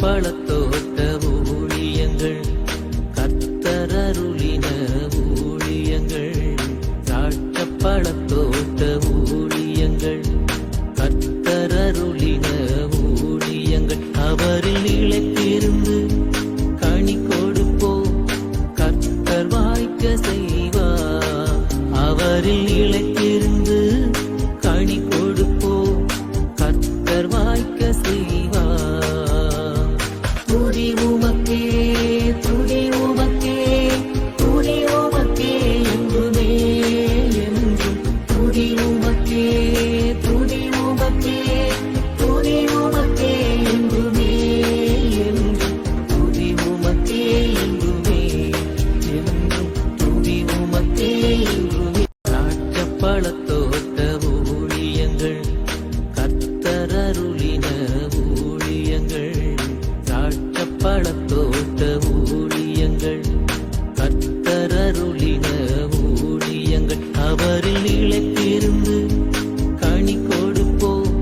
பழத்தோட்ட ஊழியங்கள் கர்த்தரருளின ஊழியங்கள் திராட்சை பழத்தோட்ட ஊழியங்கள் கர்த்தரருளின ஊழியங்கள் அவரில் நிலைத்திருந்து கனி கொடுப்போம் கர்த்தர் வாய்க்க செய்வார் அவரில் நிலைத்திருந்து கனி கொடுப்போம் கர்த்தர் வாய்க்க செய்வார் துதி உமக்கே துதி உமக்கே துதி உமக்கே என்றுமே என்றும் துதி உமக்கே துதி உமக்கே துதி உமக்கே என்றுமே என்றும் துதி உமக்கே என்றுமே என்றும் துதி உமக்கே என்றுமே திராட்சை பழத்தோட்ட ஊழியங்கள் கர்த்தரருளின ஊழியங்கள் திராட்சை பழத்தோட்ட ஊழியங்கள் கர்த்தரருளின ஊழியங்கள் அவரில் நிலைத்திருந்து கனி கொடுப்போம்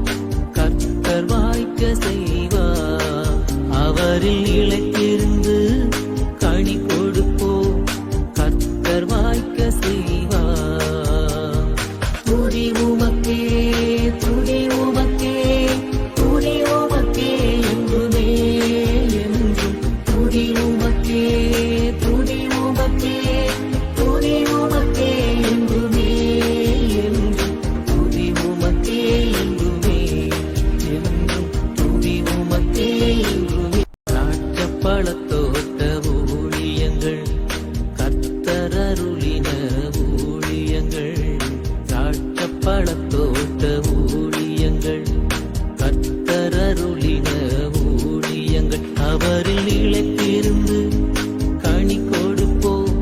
கர்த்தர் வாய்க்க செய்வார் அவரில் நிலைத்திருந்து கனி கொடுப்போம் கர்த்தர் வாய்க்க செய்வார் துதி உமக்கே துதி உமக்கே துதி உமக்கே என்றுமே என்றும் துதி உமக்கே துதி உமக்கே துதி உமக்கே என்றுமே என்றும் துதி உமக்கே என்றுமே என்றும் துதி உமக்கே என்றுமே திராட்சை பழத்தோட்ட ஊழியங்கள் கர்த்தரருளின ஊழியங்கள் திராட்சை பழத்தோட்ட ஊழியங்கள் கர்த்தரருளின ஊழியங்கள் அவரில் நிலைத்திருந்து கனி கொடுப்போம்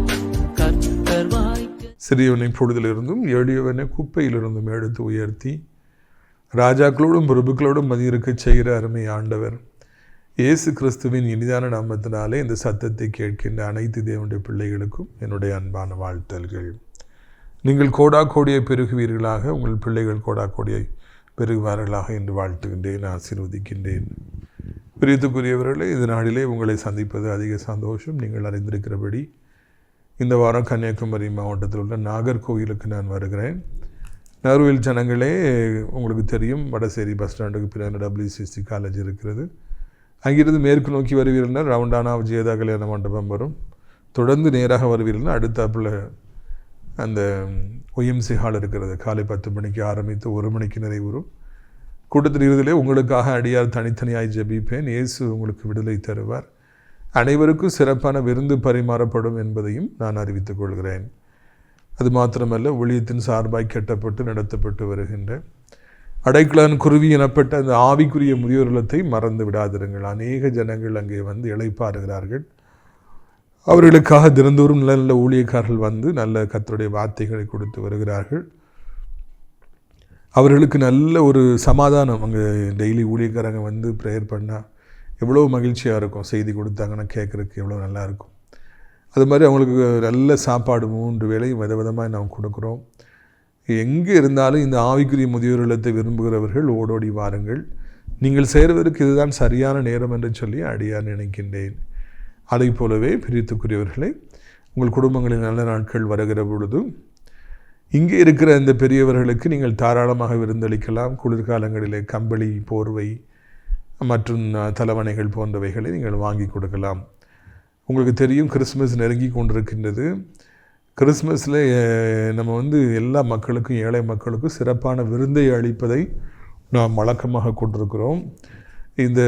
கர்த்தர் வாய்க்க சிறியவனை பொழுதிலிருந்தும் எளியவனை குப்பையிலிருந்தும் எடுத்து உயர்த்தி ராஜாக்களோடும் பிரபுக்களோடும் மதியிருக்கச் செய்கிற அருமை ஆண்டவர் இயேசு கிறிஸ்துவின் இனிதான நாமத்தினாலே இந்த சத்தத்தை கேட்கின்ற அனைத்து தேவனுடைய பிள்ளைகளுக்கும் என்னுடைய அன்பான வாழ்த்தல்கள். நீங்கள் கோடா கோடியை பெருகுவீர்களாக, உங்கள் பிள்ளைகள் கோடா கோடியை பெருகுவார்களாக என்று வாழ்த்துகின்றேன், ஆசீர்வதிக்கின்றேன். பிரியத்துக்குரியவர்களே, இந்த நாளிலே உங்களை சந்திப்பது அதிக சந்தோஷம். நீங்கள் அறிந்திருக்கிறபடி இந்த வாரம் கன்னியாகுமரி மாவட்டத்தில் உள்ள நாகர்கோவிலுக்கு நான் வருகிறேன். நாகர்கோவில் ஜனங்களே, உங்களுக்கு தெரியும், வடசேரி பஸ் ஸ்டாண்டுக்கு பின்னாடி WCC காலேஜ் இருக்கிறது. அங்கிருந்து மேற்கு நோக்கி வருவீர்கள் ரவுண்டானா விஜயதா கல்யாண மண்டபம் வரும். தொடர்ந்து நேராக வருவீர்கள் அடுத்தாப்பில் அந்த OMC ஹால் இருக்கிறது. காலை 10 மணிக்கு ஆரம்பித்து 1 மணிக்கு நிறைவுறும். கூட்டத்தின் இறுதியிலே உங்களுக்காக அடியார் தனித்தனியாய் ஜெபிப்பேன். இயேசு உங்களுக்கு விடுதலை தருவார். அனைவருக்கும் சிறப்பான விருந்து பரிமாறப்படும் என்பதையும் நான் அறிவித்துக் கொள்கிறேன். அது மாத்திரமல்ல, ஊழியத்தின் சார்பாய் கட்டப்பட்டு நடத்தப்பட்டு வருகின்ற அடைக்கலான் குருவி எனப்பட்ட அந்த ஆவிக்குரிய முதியோர் இல்லத்தை மறந்து விடாதிருங்கள். அநேக ஜனங்கள் அங்கே வந்து இளைப்பாறுகிறார்கள். அவர்களுக்காக தினந்தோறும் நல்ல நல்ல ஊழியக்காரர்கள் வந்து நல்ல கர்த்தருடைய வார்த்தைகளை கொடுத்து வருகிறார்கள். அவர்களுக்கு நல்ல ஒரு சமாதானம். அங்கே டெய்லி ஊழியக்காரங்க வந்து ப்ரேயர் பண்ணால் எவ்வளோ மகிழ்ச்சியாக இருக்கும். செய்தி கொடுத்தாங்கன்னா கேட்குறதுக்கு எவ்வளோ நல்லாயிருக்கும். அது மாதிரி அவங்களுக்கு நல்ல சாப்பாடு 3 வேளையும் விதவிதமாக நாம் கொடுக்குறோம். எங்கே இருந்தாலும் இந்த ஆவிக்குரிய முதியோர் இல்லத்தை விரும்புகிறவர்கள் ஓடோடி வாருங்கள். நீங்கள் செய்வதற்கு இதுதான் சரியான நேரம் என்று சொல்லி அடியார் நினைக்கின்றேன். அதை போலவே பிரியத்துக்குரியவர்களை, உங்கள் குடும்பங்களில் நல்ல நாட்கள் வருகிற பொழுது இங்கே இருக்கிற இந்த பெரியவர்களுக்கு நீங்கள் தாராளமாக விருந்தளிக்கலாம். குளிர்காலங்களிலே கம்பளி, போர்வை மற்றும் தலவணைகள் போன்றவைகளை நீங்கள் வாங்கி கொடுக்கலாம். உங்களுக்கு தெரியும், கிறிஸ்மஸ் நெருங்கி கொண்டிருக்கின்றது. கிறிஸ்மஸில் நம்ம வந்து எல்லா மக்களுக்கும், ஏழை மக்களுக்கும் சிறப்பான விருந்தை அளிப்பதை நாம் வழக்கமாக கொண்டிருக்கிறோம். இந்த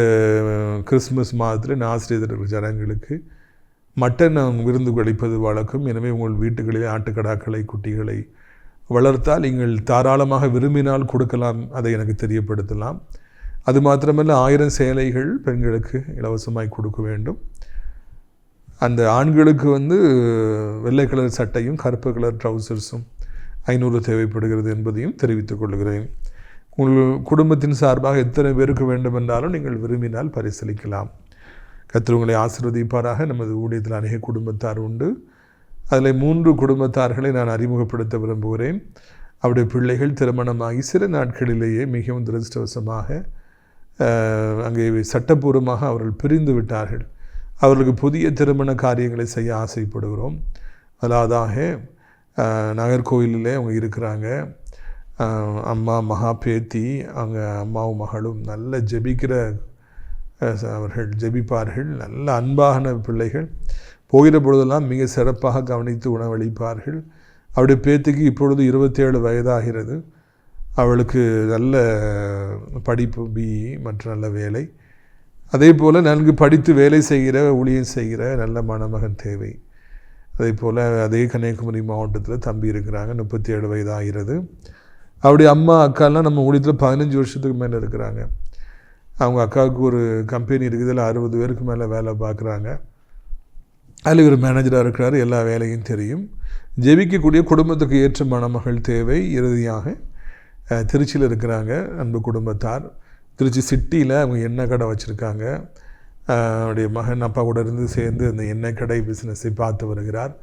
கிறிஸ்மஸ் மாதத்தில் ஆசிரியர் ஜனங்களுக்கு மட்டன் விருந்து அளிப்பது வழக்கம். எனவே உங்கள் வீட்டுகளிலே ஆட்டுக்கடாக்களை, குட்டிகளை வளர்த்தால் நீங்கள் தாராளமாக விரும்பினால் கொடுக்கலாம். அதை எனக்கு தெரியப்படுத்தலாம். அது மாத்திரமல்ல, 1000 சேலைகள் பெண்களுக்கு இலவசமாய் கொடுக்க வேண்டும். அந்த ஆண்களுக்கு வந்து வெள்ளை கலர் சட்டையும் கருப்பு கலர் ட்ரௌசர்ஸும் 500 தேவைப்படுகிறது என்பதையும் தெரிவித்துக் கொள்கிறேன். உங்கள் குடும்பத்தின் சார்பாக எத்தனை பேருக்கு வேண்டும் என்றாலும் நீங்கள் விரும்பினால் பரிசீலிக்கலாம். கர்த்தர் உங்களை ஆசீர்வதிப்பாராக. நமது ஊழியத்தில் அநேக குடும்பத்தார் உண்டு. அதில் 3 குடும்பத்தார்களை நான் அறிமுகப்படுத்த விரும்புகிறேன். அவருடைய பிள்ளைகள் திருமணமாகி சில நாட்களிலேயே மிகவும் துரதிர்ஷ்டவசமாக அங்கே சட்டப்பூர்வமாக அவர்கள் பிரிந்து விட்டார்கள். அவர்களுக்கு புதிய திருமண காரியங்களை செய்ய ஆசைப்படுகிறோம். அதாவது நாகர்கோவிலில் அவங்க இருக்கிறாங்க. அம்மா மகா பேத்தி, அவங்க அம்மாவும் மகளும் நல்ல ஜெபிக்கிற அவர்கள் ஜெபிப்பார்கள். நல்ல அன்பான பிள்ளைகள். போகிற பொழுதெல்லாம் மிக சிறப்பாக கவனித்து உணவளிப்பார்கள். அவருடைய பேத்திக்கு இப்பொழுது 27 வயதாகிறது. அவளுக்கு நல்ல படிப்பு பிஇ மற்ற நல்ல வேலை. அதே போல் நன்கு படித்து வேலை செய்கிற ஊழியம் செய்கிற நல்ல மணமகன் தேவை. அதே போல் அதே கன்னியாகுமரி மாவட்டத்தில் தம்பி இருக்கிறாங்க. 37 வயதாகிறது. அவருடைய அம்மா அக்காலாம் நம்ம ஊழியத்தில் 15 வருஷத்துக்கு மேலே இருக்கிறாங்க. அவங்க அக்காவுக்கு ஒரு கம்பெனி இருக்குது. அதில் 60 பேருக்கு மேலே வேலை பார்க்குறாங்க. அதில் ஒரு மேனேஜராக இருக்கிறார். எல்லா வேலையும் தெரியும். ஜெபிக்கக்கூடிய குடும்பத்துக்கு ஏற்ற மணமகள் தேவை. இறுதியாக திருச்சியில் இருக்கிறாங்க அன்பு குடும்பத்தார். திருச்சி சிட்டியில் அவங்க எண்ணெய் கடை வச்சுருக்காங்க. அவருடைய மகன் அப்பா கூட இருந்து சேர்ந்து அந்த எண்ணெய் கடை பிஸ்னஸை பார்த்து வருகிறார்.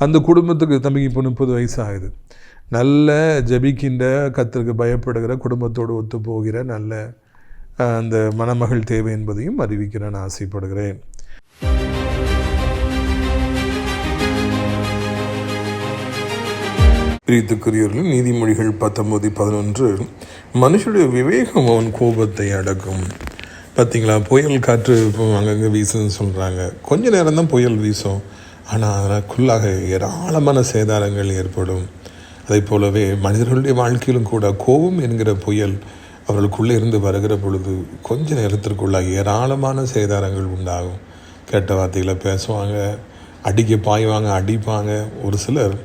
அந்த குடும்பத்துக்கு தம்பிக்கு இப்போ 30 வயசு ஆகுது. நல்ல ஜெபிக்கின்ற கர்த்தருக்கு பயப்படுகிற குடும்பத்தோடு ஒத்து போகிற நல்ல அந்த மணமகள் தேவை என்பதையும் அறிவிக்க நான் ஆசைப்படுகிறேன். பிரியத்துக்குரியவர்கள், நீதிமொழிகள் 19:11 மனுஷனுடைய விவேகம் அவன் கோபத்தை அடக்கும். பார்த்தீங்களா, புயல் காற்று அங்கங்கே வீசுன்னு சொல்கிறாங்க. கொஞ்ச நேரம் தான் புயல் வீசும், ஆனால் அதற்குள்ளாக ஏராளமான சேதாரங்கள் ஏற்படும். அதை போலவே மனிதர்களுடைய வாழ்க்கையிலும் கூட கோபம் என்கிற புயல் அவர்களுக்குள்ளே இருந்து வருகிற பொழுது கொஞ்ச நேரத்திற்குள்ளாக ஏராளமான சேதாரங்கள் உண்டாகும். கெட்ட வார்த்தைகளை பேசுவாங்க, அடிக்க பாய்வாங்க, அடிப்பாங்க. ஒரு சிலர்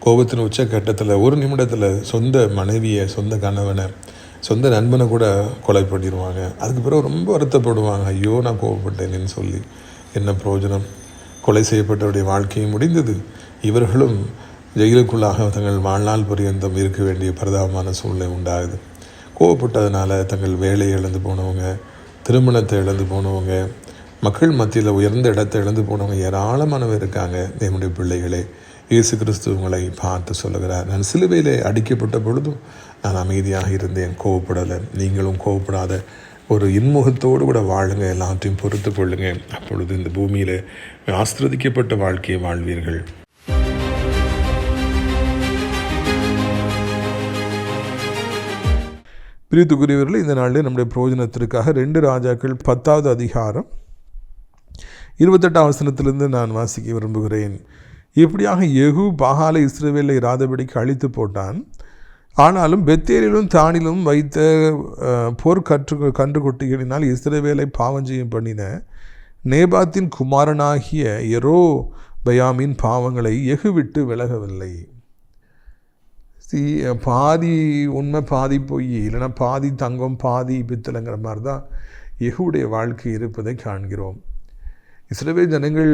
கோபத்தின் உச்சக்கட்டத்தில் ஒரு நிமிடத்தில் சொந்த மனைவியை, சொந்த கணவனை, சொந்த நண்பனை கூட கொலை பண்ணிடுவாங்க. அதுக்கு பிறகு ரொம்ப வருத்தப்படுவாங்க, ஐயோ நான் கோபப்பட்டேன்னு சொல்லி. என்ன பிரயோஜனம்? கொலை செய்யப்பட்டவருடைய வாழ்க்கையும் முடிந்தது. இவர்களும் ஜெயிலுக்குள்ளாக தங்கள் வாழ்நாள் பரியந்தம் இருக்க வேண்டிய பரிதாபமான சூழ்நிலை உண்டாகுது. கோபப்பட்டதுனால தங்கள் வேலையை இழந்து போனவங்க, திருமணத்தை இழந்து போனவங்க, மக்கள் மத்தியில் உயர்ந்த இடத்தை இழந்து போனவங்க ஏராளமானவர் இருக்காங்க. நம்முடைய பிள்ளைகளே, இயேசு கிறிஸ்து உங்களை பார்த்து சொல்லுகிறார், நான் சிலுவையிலே அடிக்கப்பட்ட பொழுதும் நான் அமைதியாக இருந்தேன், கோபப்படலை. நீங்களும் கோபப்படாத ஒரு இன்முகத்தோடு கூட வாழுங்க, எல்லாத்தையும் பொறுத்து கொள்ளுங்க. அப்பொழுது இந்த பூமியில் ஆசீர்வதிக்கப்பட்ட வாழ்க்கையை வாழ்வீர்கள். பிரியத்துக்குரியவர்களே, இந்த நாளில் நம்முடைய பிரயோஜனத்திற்காக 2 ராஜாக்கள் 10வது அதிகாரம் 28ஆம் வசனத்திலிருந்து நான் வாசிக்க விரும்புகிறேன். இப்படியாக யெகூ பாகாலை இஸ்ரவேலை இராதபடிக்கு அழித்து போட்டான். ஆனாலும் பெத்தேலிலும் தானிலும் வைத்த கன்றுக்குட்டிகளினால் இஸ்ரவேலை பாவஞ்செய்யும் பண்ணின நேபாத்தின் குமாரனாகிய யெரொபெயாமின் பாவங்களை யெகூ விட்டு விலகவில்லை. பாதி உண்மை பாதி பொய், இல்லைன்னா பாதி தங்கம் பாதி பித்தளைங்கிற மாதிரி தான் யெகூவுடைய வாழ்க்கை இருப்பதை காண்கிறோம். இஸ்ரவேல் ஜனங்கள்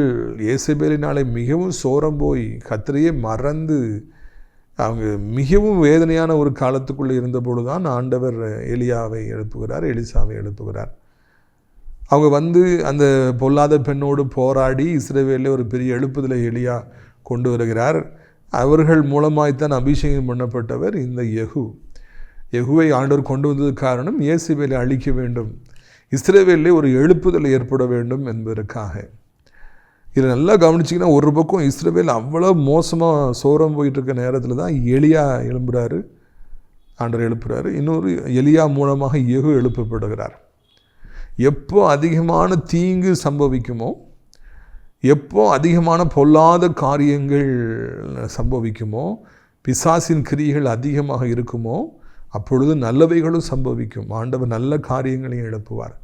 யேசபேலினாலே மிகவும் சோரம் போய் கர்த்தரையே மறந்து அவங்க மிகவும் வேதனையான ஒரு காலத்துக்குள்ளே இருந்தபொழுது தான் ஆண்டவர் எலியாவை எழுப்புகிறார், எலிசாவை எழுப்புகிறார். அவங்க வந்து அந்த பொல்லாத பெண்ணோடு போராடி இஸ்ரவேலில் ஒரு பெரிய எழுப்புதலை எலியா கொண்டு வருகிறார். அவர்கள் மூலமாய்த்தான் அபிஷேகம் பண்ணப்பட்டவர் இந்த யெகூ. யெகூவை ஆண்டவர் கொண்டு வந்தது காரணம் யேசபேலை அழிக்க வேண்டும், இஸ்ரவேலில் ஒரு எழுப்புதல் ஏற்பட வேண்டும் என்பதற்காக. இதை நல்லா கவனிச்சிங்கன்னா, ஒரு பக்கம் இஸ்ரவேல் அவ்வளோ மோசமாக சோரம் போயிட்டுருக்க நேரத்தில் தான் எலியா எழும்புகிறாரு, ஆண்டவர் எழுப்புகிறாரு. இன்னொரு எலியா மூலமாக யெகூ எழுப்பப்படுகிறார். எப்போ அதிகமான தீங்கு சம்பவிக்குமோ, எப்போ அதிகமான பொல்லாத காரியங்கள் சம்பவிக்குமோ, பிசாசின் கிரியைகள் அதிகமாக இருக்குமோ, அப்பொழுது நல்லவைகளும் சம்பவிக்கும். ஆண்டவர் நல்ல காரியங்களையும் எழுப்புவார்.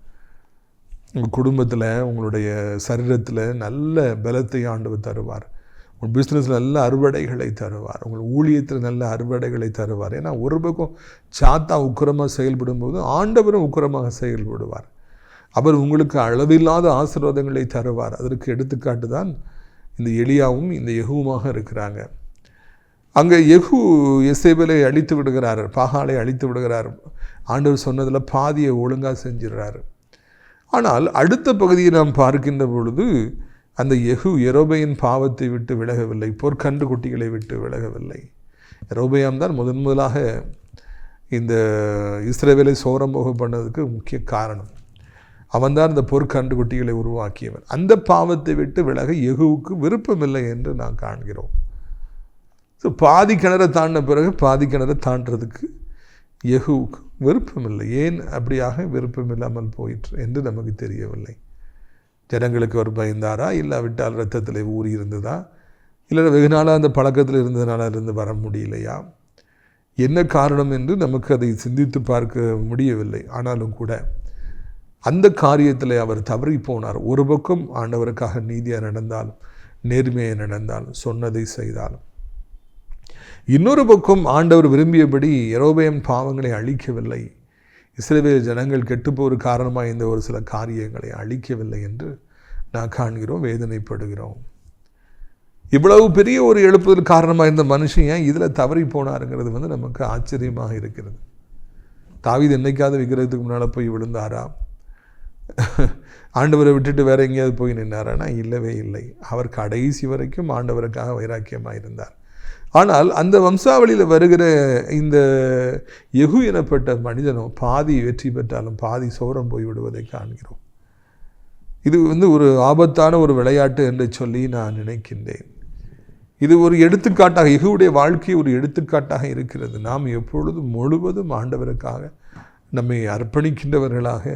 உங்கள் குடும்பத்தில், உங்களுடைய சரீரத்தில் நல்ல பலத்தை ஆண்டவர் தருவார். உங்கள் பிஸ்னஸில் நல்ல அறுவடைகளை தருவார். உங்கள் ஊழியத்தில் நல்ல அறுவடைகளை தருவார். ஏன்னா ஒரு பக்கம் சாத்தா உக்கிரமாக செயல்படும் போது ஆண்டவரும் உக்கிரமாக செயல்படுவார். அவர் உங்களுக்கு அளவில்லாத ஆசீர்வாதங்களை தருவார். அதற்கு எடுத்துக்காட்டு தான் இந்த எலியாவும் இந்த யெகூவுமாக இருக்கிறாங்க. அங்கே யெகூ யேசபேலை அழித்து விடுகிறார், பாகாலை அழித்து விடுகிறார். ஆண்டவர் சொன்னதில் பாதியை ஒழுங்காக செஞ்சிடறாரு. ஆனால் அடுத்த பகுதியை நாம் பார்க்கின்ற பொழுது அந்த யெகூ யெரொபெயின் பாவத்தை விட்டு விலகவில்லை, பொற்கன்று குட்டிகளை விட்டு விலகவில்லை. யெரொபெயாம் தான் முதலாக இந்த இஸ்ரவேலை சோரம் போக பண்ணதுக்கு முக்கிய காரணம். அவன்தான் இந்த பொற்கன்று குட்டிகளை உருவாக்கியவன். அந்த பாவத்தை விட்டு விலக யெகூவுக்கு விருப்பமில்லை என்று நாம் காண்கிறோம். ஸோ பாதி கிணறை தாண்டின பிறகு பாதி கிணறை தாண்டுறதுக்கு யெகூவுக்கு விருப்பமில்லை. ஏன் அப்படியாக விருப்பமில்லாமல் போயிற்று என்று நமக்கு தெரியவில்லை. ஜனங்களுக்கு அவர் பயந்தாரா, இல்லாவிட்டால் இரத்தத்தில் ஊறி இருந்ததா, இல்லை வெகு நாளாக அந்த பழக்கத்தில் இருந்ததுனால இருந்து வர முடியலையா, என்ன காரணம் என்று நமக்கு அதை சிந்தித்து பார்க்க முடியவில்லை. ஆனாலும் கூட அந்த காரியத்தில் அவர் தவறி போனார். ஒரு பக்கம் ஆண்டவருக்காக நீதியாக நடந்தாலும், நேர்மையை நடந்தாலும், சொன்னதை செய்தாலும், இன்னொரு பக்கம் ஆண்டவர் விரும்பியபடி யெரொபெயாம் பாவங்களை அழிக்கவில்லை, இஸ்ரவேல் ஜனங்கள் கெட்டுப்போர் காரணமாக இந்த ஒரு சில காரியங்களை அழிக்கவில்லை என்று நான் காண்கிறோம், வேதனைப்படுகிறோம். இவ்வளவு பெரிய ஒரு எழுப்புதல் காரணமாக இந்த மனுஷன் ஏன் இதில் தவறி போனாருங்கிறது நமக்கு ஆச்சரியமாக இருக்கிறது. தாவீது என்னைக்காவது விக்கிரகத்துக்கு முன்னால் போய் விழுந்தாரா, ஆண்டவரை விட்டுட்டு வேற எங்கேயாவது போய் நின்றாரானா? இல்லவே இல்லை. அவர் கடைசி வரைக்கும் ஆண்டவருக்காக வைராக்கியமாக இருந்தார். ஆனால் அந்த வம்சாவளியில் வருகிற இந்த யெகூ எனப்பட்ட மனிதனும் பாதி வெற்றி பெற்றாலும் பாதி சோரம் போய் விடுவதை காண்கிறோம். இது ஒரு ஆபத்தான ஒரு விளையாட்டு என்று சொல்லி நான் நினைக்கின்றேன். இது ஒரு எடுத்துக்காட்டாக, யெகூவுடைய வாழ்க்கை ஒரு எடுத்துக்காட்டாக இருக்கிறது. நாம் எப்பொழுதும் முழுவதும் ஆண்டவருக்காக நம்மை அர்ப்பணிக்கின்றவர்களாக,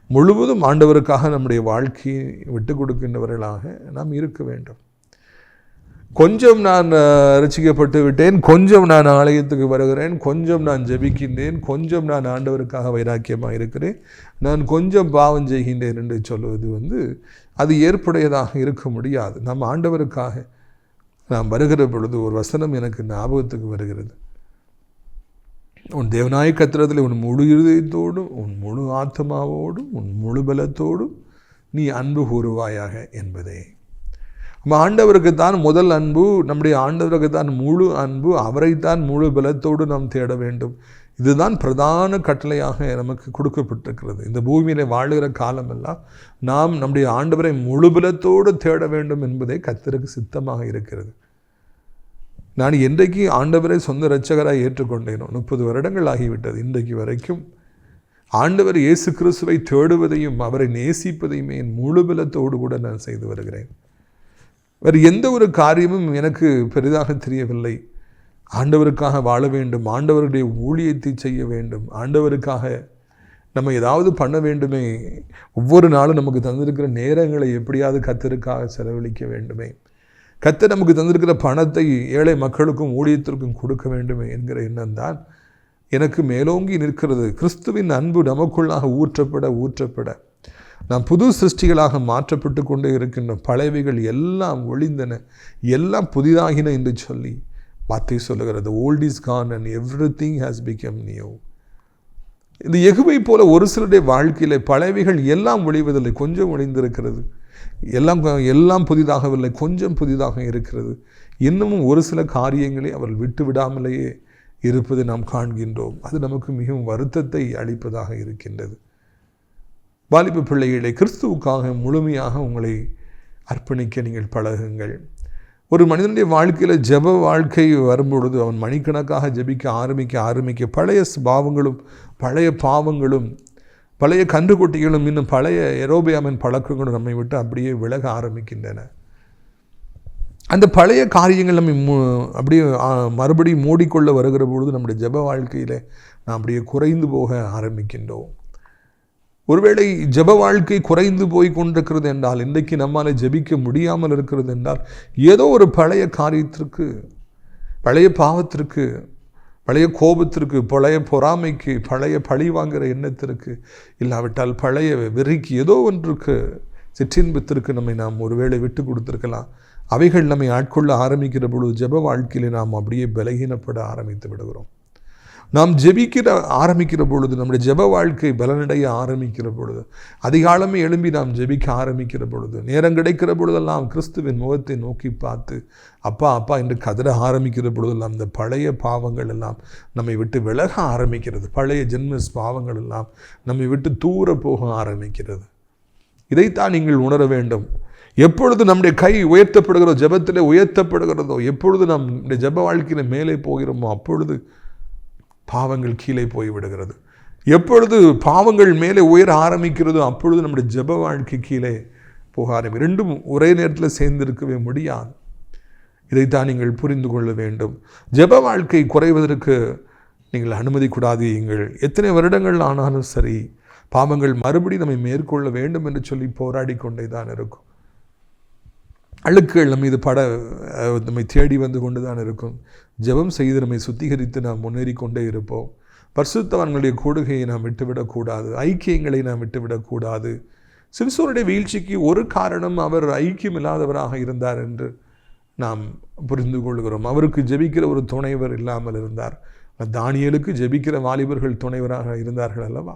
முழுவதும் ஆண்டவருக்காக நம்முடைய வாழ்க்கையை விட்டு கொடுக்கின்றவர்களாக நாம் இருக்க வேண்டும். கொஞ்சம் நான் ரட்சிக்கப்பட்டு விட்டேன், கொஞ்சம் நான் ஆலயத்துக்கு வருகிறேன், கொஞ்சம் நான் ஜெபிக்கின்றேன், கொஞ்சம் நான் ஆண்டவருக்காக வைராக்கியமாக இருக்கிறேன், நான் கொஞ்சம் பாவம் செய்கின்றேன் என்று சொல்வது அது ஏற்புடையதாக இருக்க முடியாது. நம் ஆண்டவருக்காக நாம் வருகிற பொழுது ஒரு வசனம் எனக்கு ஞாபகத்துக்கு வருகிறது. உன் தேவனாய கர்த்தரிடத்தில் உன் முழு இருதயத்தோடும், உன் முழு ஆத்மாவோடும், உன் முழு பலத்தோடும் நீ அன்பு கூறுவாயாக என்பதே. நம்ம ஆண்டவருக்கு தான் முதல் அன்பு, நம்முடைய ஆண்டவருக்கு தான் முழு அன்பு, அவரைத்தான் முழு பலத்தோடு நாம் தேட வேண்டும். இதுதான் பிரதான கட்டளையாக நமக்கு கொடுக்கப்பட்டிருக்கிறது. இந்த பூமியிலே வாழுகிற காலமெல்லாம் நாம் நம்முடைய ஆண்டவரை முழு பலத்தோடு தேட வேண்டும் என்பதே கர்த்தருக்கு சித்தமாக இருக்கிறது. நான் என்றைக்கு ஆண்டவரை சொந்த இரட்சகராக ஏற்றுக்கொண்டேனோ 30 வருடங்கள் ஆகிவிட்டது. இன்றைக்கு வரைக்கும் ஆண்டவர் இயேசு கிறிஸ்துவை தேடுவதையும் அவரை நேசிப்பதையுமே என் முழு பலத்தோடு கூட நான் செய்து வருகிறேன். வேறு எந்த ஒரு காரியமும் எனக்கு பெரிதாக தெரியவில்லை. ஆண்டவருக்காக வாழ வேண்டும், ஆண்டவருடைய ஊழியத்தை செய்ய வேண்டும், ஆண்டவருக்காக நம்ம ஏதாவது பண்ண வேண்டுமே, ஒவ்வொரு நாளும் நமக்கு தந்திருக்கிற நேரங்களை எப்படியாவது கர்த்தருக்காக செலவழிக்க வேண்டுமே, கர்த்தர் நமக்கு தந்திருக்கிற பணத்தை ஏழை மக்களுக்கும் ஊழியத்திற்கும் கொடுக்க வேண்டுமே என்கிற எண்ணம் தான் எனக்கு மேலோங்கி நிற்கிறது. கிறிஸ்துவின் அன்பு நமக்குள்ளாக ஊற்றப்பட நாம் புது சிருஷ்டிகளாக மாற்றப்பட்டு கொண்டே இருக்கின்ற பழையவைகள் எல்லாம் ஒழிந்தன, எல்லாம் புதிதாகின என்று சொல்லி வார்த்தை சொல்லுகிறது. Old is gone and everything has become new. இந்த யெகூவை போல ஒரு சிலருடைய வாழ்க்கையில் பழையவைகள் எல்லாம் ஒழிவதில்லை, கொஞ்சம் ஒழிந்திருக்கிறது. எல்லாம் புதிதாகவில்லை, கொஞ்சம் புதிதாக இருக்கிறது. இன்னமும் ஒரு சில காரியங்களை அவர்கள் விட்டு விடாமலேயே இருப்பதை நாம் காண்கின்றோம். அது நமக்கு மிகவும் வருத்தத்தை அளிப்பதாக இருக்கின்றது. வாலிப பிள்ளைகளை கிறிஸ்துவுக்காக முழுமையாக உங்களை அர்ப்பணிக்க நீங்கள் பழகுங்கள். ஒரு மனிதனுடைய வாழ்க்கையில் ஜெப வாழ்க்கை வரும்பொழுது அவன் மணிக்கணக்காக ஜெபிக்க ஆரம்பிக்க பழைய பாவங்களும் பழைய பாவங்களும் பழைய கன்றுக்குட்டிகளும் இன்னும் பழைய யெரொபெயாமின் பழக்கங்களும் நம்மை விட்டு அப்படியே விலக ஆரம்பிக்கின்றன. அந்த பழைய காரியங்கள் நம்மை அப்படியே மறுபடியும் மூடிக்கொள்ள வருகிற பொழுது நம்முடைய ஜெப வாழ்க்கையில் நாம் அப்படியே குறைந்து போக ஆரம்பிக்கின்றோம். ஒருவேளை ஜெப வாழ்க்கை குறைந்து போய் கொண்டிருக்கிறது என்றால், இன்றைக்கு நம்மால் ஜெபிக்க முடியாமல் இருக்கிறது என்றால், ஏதோ ஒரு பழைய காரியத்திற்கு, பழைய பாவத்திற்கு, பழைய கோபத்திற்கு, பழைய பொறாமைக்கு, பழைய பழி வாங்குகிற எண்ணத்திற்கு, இல்லாவிட்டால் பழைய வெறிக்கு, ஏதோ ஒன்றுக்கு, சிற்றின்பத்திற்கு நம்மை நாம் ஒருவேளை விட்டு கொடுத்திருக்கலாம். அவைகள் நம்மை ஆட்கொள்ள ஆரம்பிக்கிற பொழுது ஜெப வாழ்க்கையிலே நாம் அப்படியே பலகீனப்பட ஆரம்பித்து விடுகிறோம். நாம் ஆரம்பிக்கிற பொழுது, நம்முடைய ஜெப வாழ்க்கை பலனடைய ஆரம்பிக்கிற பொழுது, அதிகாலமே எழும்பி நாம் ஜெபிக்க ஆரம்பிக்கிற பொழுது, நேரம் கிடைக்கிற பொழுதெல்லாம் கிறிஸ்துவின் முகத்தை நோக்கி பார்த்து அப்பா என்று கதற ஆரம்பிக்கிற பொழுதெல்லாம் இந்த பழைய பாவங்கள் எல்லாம் நம்மை விட்டு விலக ஆரம்பிக்கிறது. பழைய ஜென்ம பாவங்கள் எல்லாம் நம்மை விட்டு தூர போக ஆரம்பிக்கிறது. இதைத்தான் நீங்கள் உணர வேண்டும். எப்பொழுது நம்முடைய கை உயர்த்தப்படுகிறதோ, ஜெபத்தில் உயர்த்தப்படுகிறதோ, எப்பொழுது நம்முடைய ஜெப வாழ்க்கையில் மேலே போகிறோமோ அப்பொழுது பாவங்கள் கீழே போய்விடுகிறது. எப்பொழுது பாவங்கள் மேலே உயர ஆரம்பிக்கிறதோ அப்பொழுது நம்முடைய ஜெப வாழ்க்கை கீழே போக ஆரம்பி. ரெண்டும் ஒரே நேரத்தில் சேர்ந்திருக்கவே முடியாது. இதைத்தான் நீங்கள் புரிந்து கொள்ள வேண்டும். ஜெப வாழ்க்கை குறைவதற்கு நீங்கள் அனுமதி கூடாதீர்கள். எத்தனை வருடங்கள் ஆனாலும் சரி, பாவங்கள் மறுபடி நம்மை மேற்கொள்ள வேண்டும் என்று சொல்லி போராடி கொண்டே தான் இருக்கும். அழுக்குகள் நம்ம மீது நம்மை தேடி வந்து கொண்டு தான் இருக்கும். ஜெபம் செய்து நம்மை சுத்திகரித்து நாம் முன்னேறி கொண்டே இருப்போம். பரிசுத்தவான்களுடைய கூடுகையை நாம் விட்டுவிடக்கூடாது. ஐக்கியங்களை நாம் விட்டுவிடக்கூடாது. சிம்சோனுடைய வீழ்ச்சிக்கு ஒரு காரணம் அவர் ஐக்கியம் இல்லாதவராக இருந்தார் என்று நாம் புரிந்து கொள்கிறோம். அவருக்கு ஜெபிக்கிற ஒரு துணைவர் இல்லாமல் இருந்தார். தானியேலுக்கு ஜெபிக்கிற வாலிபர்கள் துணைவராக இருந்தார்கள் அல்லவா?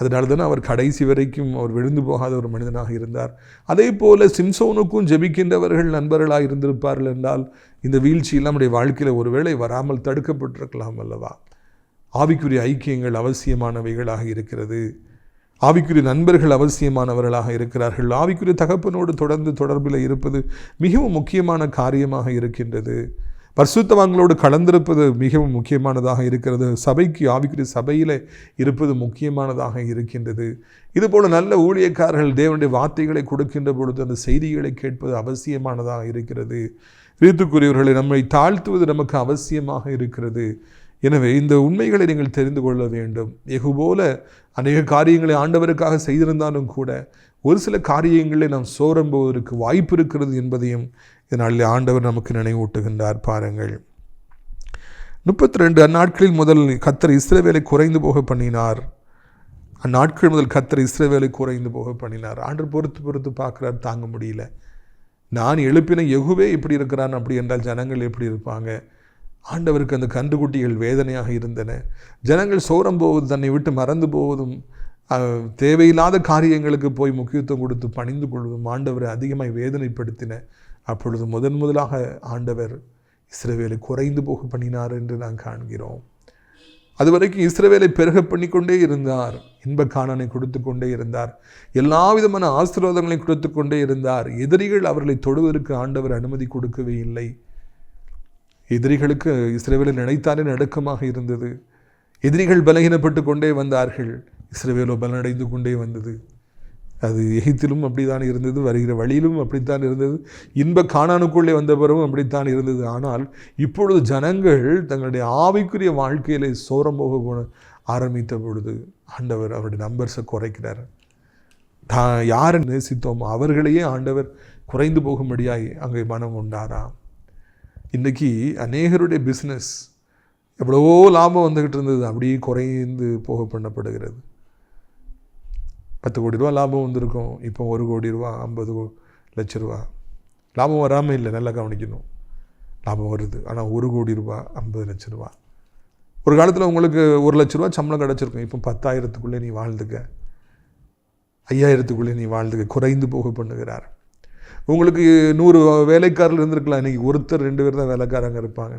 அதனால தானே அவர் கடைசி வரைக்கும் அவர் விழுந்து போகாத ஒரு மனிதனாக இருந்தார். அதே போல சிம்சோனுக்கும் ஜெபிக்கின்றவர்கள் நண்பர்களாக இருந்திருப்பார்கள் என்றால் இந்த வீழ்ச்சியில் நம்முடைய வாழ்க்கையில் ஒருவேளை வராமல் தடுக்கப்பட்டிருக்கலாம் அல்லவா? ஆவிக்குரிய ஐக்கியங்கள் அவசியமானவைகளாக இருக்கிறது. ஆவிக்குரிய நண்பர்கள் அவசியமானவர்களாக இருக்கிறார்கள். ஆவிக்குரிய தகப்பனோடு தொடர்ந்து தொடர்பில் இருப்பது மிகவும் முக்கியமான காரியமாக இருக்கின்றது. பரிசுத்தவான்களோடு கலந்திருப்பது மிகவும் முக்கியமானதாக இருக்கிறது. சபைக்கு ஆவிக்குரிய சபையில் இருப்பது முக்கியமானதாக இருக்கின்றது. இதுபோல் நல்ல ஊழியக்காரர்கள் தேவனுடைய வார்த்தைகளை கொடுக்கின்ற பொழுது அந்த செய்திகளை கேட்பது அவசியமானதாக இருக்கிறது. ரீத்துக்குரியவர்களை நம்மை தாழ்த்துவது நமக்கு அவசியமாக இருக்கிறது. எனவே இந்த உண்மைகளை நீங்கள் தெரிந்து கொள்ள வேண்டும். யெகூ போல அநேக காரியங்களை ஆண்டவருக்காக செய்திருந்தாலும் கூட ஒரு சில காரியங்களை நாம் சோரம் போவதற்கு வாய்ப்பு இருக்கிறது என்பதையும் இதனால் ஆண்டவர் நமக்கு நினைவூட்டுகின்றார். பாருங்கள், 32 அந்நாட்களில் முதல் கர்த்தர் இஸ்ரவேலை குறைந்து போக பண்ணினார். அந்நாட்கள் முதல் கர்த்தர் இஸ்ரவேலை குறைந்து போக பண்ணினார். ஆண்டவர் பொறுத்து பார்க்குறார், தாங்க முடியல. நான் எழுப்பின யெகூவே இப்படி இருக்கிறான், அப்படி என்றால் ஜனங்கள் எப்படி இருப்பாங்க? ஆண்டவருக்கு அந்த கன்றுக்குட்டிகள் வேதனையாக இருந்தன. ஜனங்கள் சோரம் போவது, தன்னை விட்டு மறந்து போவதும், தேவையில்லாத காரியங்களுக்கு போய் முக்கியத்துவம் கொடுத்து பணிந்து கொள்வதும் ஆண்டவரை அதிகமாக வேதனைப்படுத்தின. அப்பொழுது முதலாக ஆண்டவர் இஸ்ரவேலை குறைந்து போக பண்ணினார் என்று நாம் காண்கிறோம். அதுவரைக்கும் இஸ்ரவேலை பெருக பண்ணிக்கொண்டே இருந்தார். இன்ப கானானை கொடுத்து கொண்டே இருந்தார். எல்லா விதமான ஆசீர்வாதங்களையும் கொடுத்து கொண்டே இருந்தார். எதிரிகள் அவர்களை தொடுவதற்கு ஆண்டவர் அனுமதி கொடுக்கவே இல்லை. எதிரிகளுக்கு இஸ்ரவேலை நினைத்தாலே நடுக்கமாக இருந்தது. எதிரிகள் பலகீனப்பட்டு கொண்டே வந்தார்கள். இஸ்ரவேலோ பலனடைந்து கொண்டே வந்தது. அது எகிப்திலும் அப்படித்தான் இருந்தது, வருகிற வழியிலும் அப்படித்தான் இருந்தது, இன்ப கானானுக்குள்ளே வந்த பிறகும் அப்படித்தான் இருந்தது. ஆனால் இப்பொழுது ஜனங்கள் தங்களுடைய ஆவிக்குரிய வாழ்க்கையிலே சோரம் போக ஆரம்பித்த பொழுது ஆண்டவர் அவருடைய நம்பர்ஸை குறைக்கிறார். யாரை நேசித்தோமோ அவர்களையே ஆண்டவர் குறைந்து போகும்படியாய் அங்கே மனம் உண்டாராம். இன்றைக்கி அநேகருடைய பிஸ்னஸ் எவ்வளவோ லாபம் வந்துக்கிட்டு இருந்தது, அப்படியே குறைந்து போக பண்ணப்படுகிறது. 10 கோடி ரூபா லாபம் வந்திருக்கும், இப்போ 1 கோடி ரூபா, 50 லட்ச ரூபா லாபம் வராமல் இல்லை. நல்லா கவனிக்கணும், லாபம் வருது. ஆனால் 1 கோடி ரூபா, 50 லட்ச ரூபா. ஒரு காலத்தில் உங்களுக்கு 1 லட்ச ரூபா சம்பளம் கிடச்சிருக்கும். இப்போ 10,000க்குள்ளே நீ வாழ்ந்துக்க, 5,000க்குள்ளே நீ வாழ்ந்துக்க, குறைந்து போக பண்ணுகிறார். உங்களுக்கு 100 வேலைக்காரர்கள் இருந்திருக்கலாம், இன்றைக்கி ஒருத்தர் 2 பேர் தான் வேலைக்காரங்க இருப்பாங்க.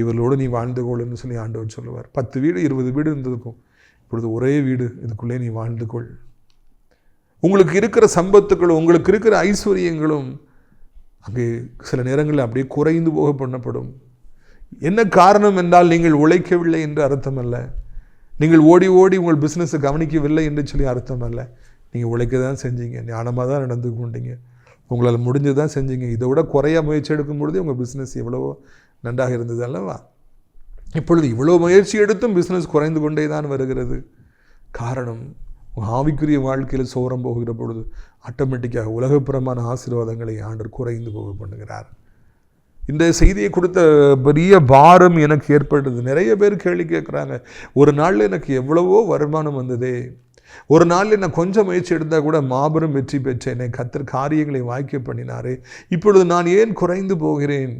இவர்களோடு நீ வாழ்ந்து கொள்ளுன்னு சொல்லி ஆண்டவர் சொல்லுவார். 10 வீடு 20 வீடு இருந்திருக்கும், இப்பொழுது ஒரே வீடு, இதுக்குள்ளே நீ வாழ்ந்து கொள். உங்களுக்கு இருக்கிற சம்பத்துக்களும் உங்களுக்கு இருக்கிற ஐஸ்வர்யங்களும் அங்கே சில நேரங்களில் அப்படியே குறைந்து போக பண்ணப்படும். என்ன காரணம் என்றால் நீங்கள் உழைக்கவில்லை என்று அர்த்தம் அல்ல. நீங்கள் ஓடி ஓடி உங்கள் பிஸ்னஸை கவனிக்கவில்லை என்று சொல்லி அர்த்தம் அல்ல. நீங்கள் உழைக்க தான் செஞ்சீங்க, ஞானமாக தான் நடந்து கொண்டீங்க, உங்களால் முடிஞ்சதான் செஞ்சீங்க. இதை விட குறைய முயற்சி எடுக்கும் பொழுது உங்கள் பிஸ்னஸ் எவ்வளவோ நன்றாக இருந்தது அல்லவா? இப்பொழுது இவ்வளோ முயற்சி எடுத்தும் பிஸ்னஸ் குறைந்து கொண்டே தான் வருகிறது. காரணம், ஆவிக்குரிய வாழ்க்கையில் சோரம் போகிற பொழுது ஆட்டோமேட்டிக்காக உலகப்புறமான ஆசீர்வாதங்களை ஆண்டவர் குறைந்து போக பண்ணுகிறார். இந்த செய்தியை கொடுத்த பெரிய பாரம் எனக்கு ஏற்பட்டது. நிறைய பேர் கேள்வி கேட்குறாங்க, ஒரு நாளில் எனக்கு எவ்வளவோ வருமானம் வந்ததே, ஒரு நாளில் நான் கொஞ்சம் முயற்சி எடுத்தால் கூட மாபெரும் வெற்றி பெற்றேனே, கர்த்தர் காரியங்களை வாய்க்க பண்ணினாரே, இப்பொழுது நான் ஏன் குறைந்து போகிறேன்?